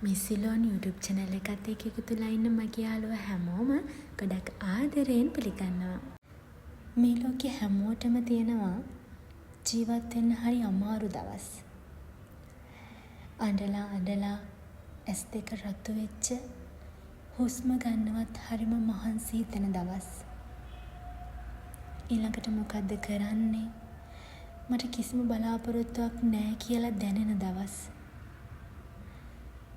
මේ Ceylon YouTube channel එකත් එක්ක එකතුලා ඉන්න මගේ යාළුවෝ හැමෝම ගොඩක් ආදරයෙන් පිළිගන්නවා. මේ ලෝකේ හැමෝටම තියෙනවා ජීවත් වෙන්න හරි අමාරු දවස්. අඬලා S2 රතු වෙච්ච හුස්ම ගන්නවත් හරිම මහන්සි හිතෙන දවස්. ඊළඟට මොකද්ද කරන්නේ? මට කිසිම බලාපොරොත්තුවක් නැහැ කියලා දැනෙන දවස්.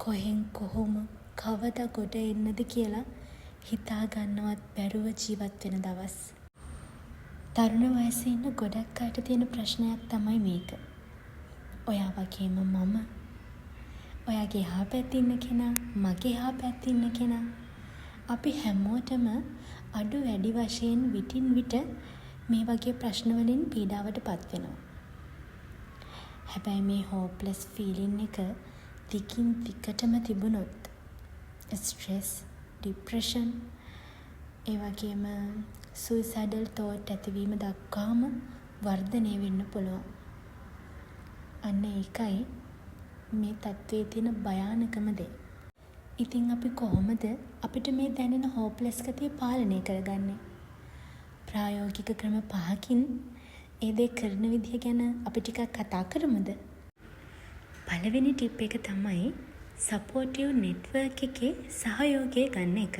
කොහෙන් කොහොම කවදා ගොඩ එන්නද කියලා හිතා ගන්නවත් බැරුව ජීවත් වෙන දවස්. තරුණ වයසේ ඉන්න ගොඩක් අයට තියෙන ප්‍රශ්නයක් තමයි මේක. ඔයා වගේම මම, ඔයාගේ එහා පැත්තේ ඉන්න කෙනා, මගේ එහා පැත්තේ ඉන්න කෙනා, අපි හැමෝටම අඩු වැඩි වශයෙන් විටින් විට මේ වගේ ප්‍රශ්න වලින් පීඩාවට පත් වෙනවා. හැබැයි මේ hopeless feeling එක දිගින් දිගටම තිබුණොත් stress, depression, ඒ වගේම suicidal thought ඇතිවීම දක්වාම වර්ධනය වෙන්න පුළුවන්. අන්න ඒකයි මේ තත්ත්වයේ තියෙන භයානකම දේ. ඉතින් අපි කොහොමද අපිට මේ දැනෙන hopeless ගතිය පාලනය කරගන්නේ? ප්‍රායෝගික ක්‍රම 5කින් ඒ දේ කරන විදිහ ගැන අපි ටිකක් කතා කරමුද? පළවෙනි ටිප් එක තමයි සපෝටිව් නෙට්වර්ක් එකේ සහයෝගය ගන්න එක.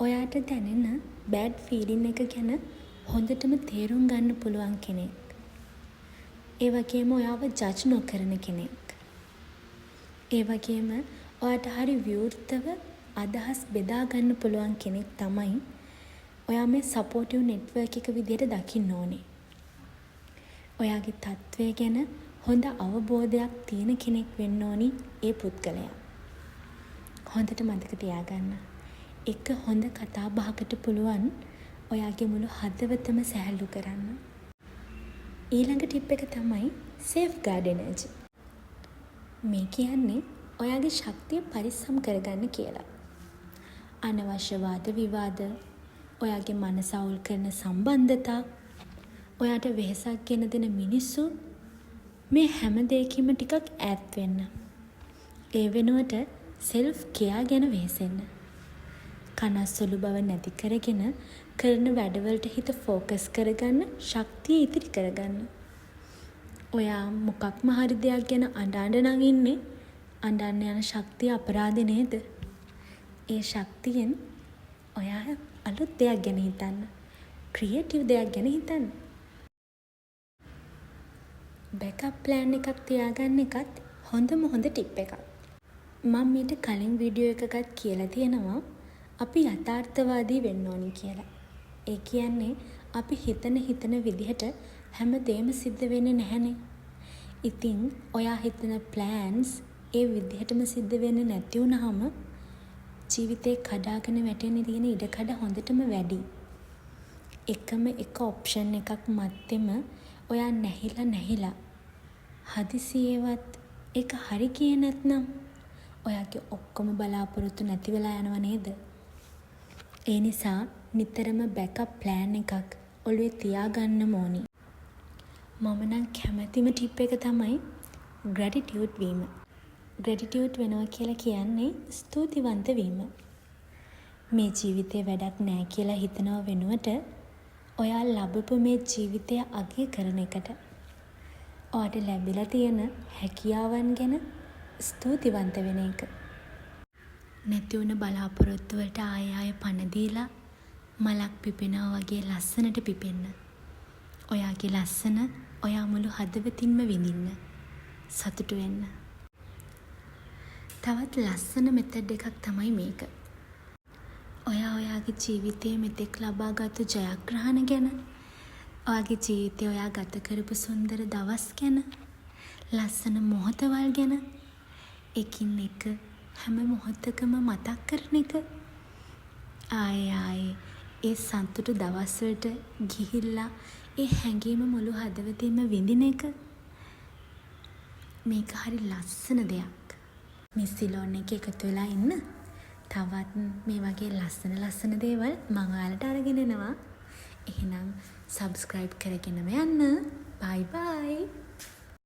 ඔයාට දැනෙන බෑඩ් ෆීලින් එක ගැන හොඳටම තේරුම් ගන්න පුළුවන් කෙනෙක්. ඒ වගේම ඔයාව ජජ් නොකරන කෙනෙක්. ඒ වගේම ඔයාට හරි විවෘතව අදහස් බෙදා ගන්න පුළුවන් කෙනෙක් තමයි ඔයා මේ සපෝටිව් නෙට්වර්ක් එක විදිහට දකින්න ඕනේ. ඔයාගේ තත්ත්වය ගැන හොඳ අවබෝධයක් තියෙන කෙනෙක් වෙන්න ඕනි ඒ පුද්ගලයා. හොඳට මතක තියාගන්න. එක හොඳ කතා බහකට පුළුවන් ඔයාගේ මුළු හදවතම සැහැල්ලු කරන්න. ඊළඟ ටිප් එක තමයි safeguard energy. මේ කියන්නේ ඔයාගේ ශක්තිය පරිස්සම් කරගන්න කියලා. අනවශ්‍ය වාද විවාද, ඔයාගේ මනස අවුල් කරන සම්බන්ධතා, ඔයාට වෙහෙසක් ගෙන දෙන මිනිස්සු, මේ හැම දෙයකින්ම ටිකක් ඈත් වෙන්න. ඒ වෙනුවට self care ගැන වෙහෙසෙන්න. කනස්සලු බව නැති කරගෙන කරන වැඩවලට හිත ફોකස් කරගන්න, ශක්තිය ඉතිරි කරගන්න. ඔයා මොකක්ම හරි දෙයක් ගැන අඬන ඉන්නේ, අඬන්න යන ශක්තිය අපරාධ නේද? ඒ ශක්තියෙන් ඔයා අලුත් දෙයක් ගැන හිතන්න. ක්‍රියේටිව් දෙයක් ගැන හිතන්න. බෑකප් ප්ලෑන් එකක් තියාගන්න එකත් හොඳම ටිප් එකක්. මම මීට කලින් වීඩියෝ එකකත් කියලා තියෙනවා අපි යථාර්ථවාදී වෙන්න ඕනි කියලා. ඒ කියන්නේ අපි හිතන විදිහට හැමදේම සිද්ධ වෙන්නේ නැහනේ. ඉතින් ඔයා හිතන ප්ලෑන්ස් ඒ විදිහටම සිද්ධ වෙන්නේ නැති වුනහම ජීවිතේ කඩාගෙන වැටෙන්න තියෙන ඉඩකඩ හොඳටම වැඩි. එකම එක ඔප්ෂන් එකක් මැත්තේම ඔයා නැහිලා හදිසියෙවත් ඒක හරි කියේ නැත්නම් ඔයාගේ ඔක්කොම බලාපොරොත්තු නැති වෙලා යනව නේද? ඒ නිසා නිතරම බෑකප් ප්ලෑන් එකක් ඔළුවේ තියාගන්න ඕනි. මම නම් කැමතිම ටිප් එක තමයි ග්‍රැටිටියුඩ් වීම. ග්‍රැටිටියුඩ් වෙනවා කියලා කියන්නේ ස්තුතිවන්ත වීම. මේ ජීවිතේ වැඩක් නැහැ කියලා හිතනව වෙනුවට ඔයා ලැබපු මේ ජීවිතය අගය කරන එකට. ඔයාට ලැබිලා තියෙන හැකියාවන් ගැන ස්තුතිවන්ත වෙන එක. නැති වුණ බලාපොරොත්තු වලට ආය පණ දීලා මලක් පිපෙනවා වගේ ලස්සනට පිපෙන්න. ඔයාගේ ලස්සන ඔයා මුළු හදවතින්ම විඳින්න. සතුටු වෙන්න. තවත් ලස්සන මෙතඩ් එකක් තමයි මේක. ඔයාගේ ජීවිතයේ මෙතෙක් ලබාගත්තු ජයග්‍රහණ ගැන, ඔයාගේ ජීවිතේ ඔයා ගත කරපු සුන්දර දවස් ගැන, ලස්සන මොහොතවල් ගැන එකින් එක හැම මොහොතකම මතක් කරන එක. ආයේ ඒ සතුටු දවස් වලට ගිහිල්ලා ඒ හැඟීම මුළු හදවතින්ම විඳින එක. මේක හරි ලස්සන දෙයක්. මේ සිලෝන් එකේ එකතු වෙලා ඉන්න. තවත් මේ වගේ ලස්සන දේවල් මම ඔයාලට අරගෙන එනවා. එහෙනම් subscribe කරගෙනම යන්න. bye bye.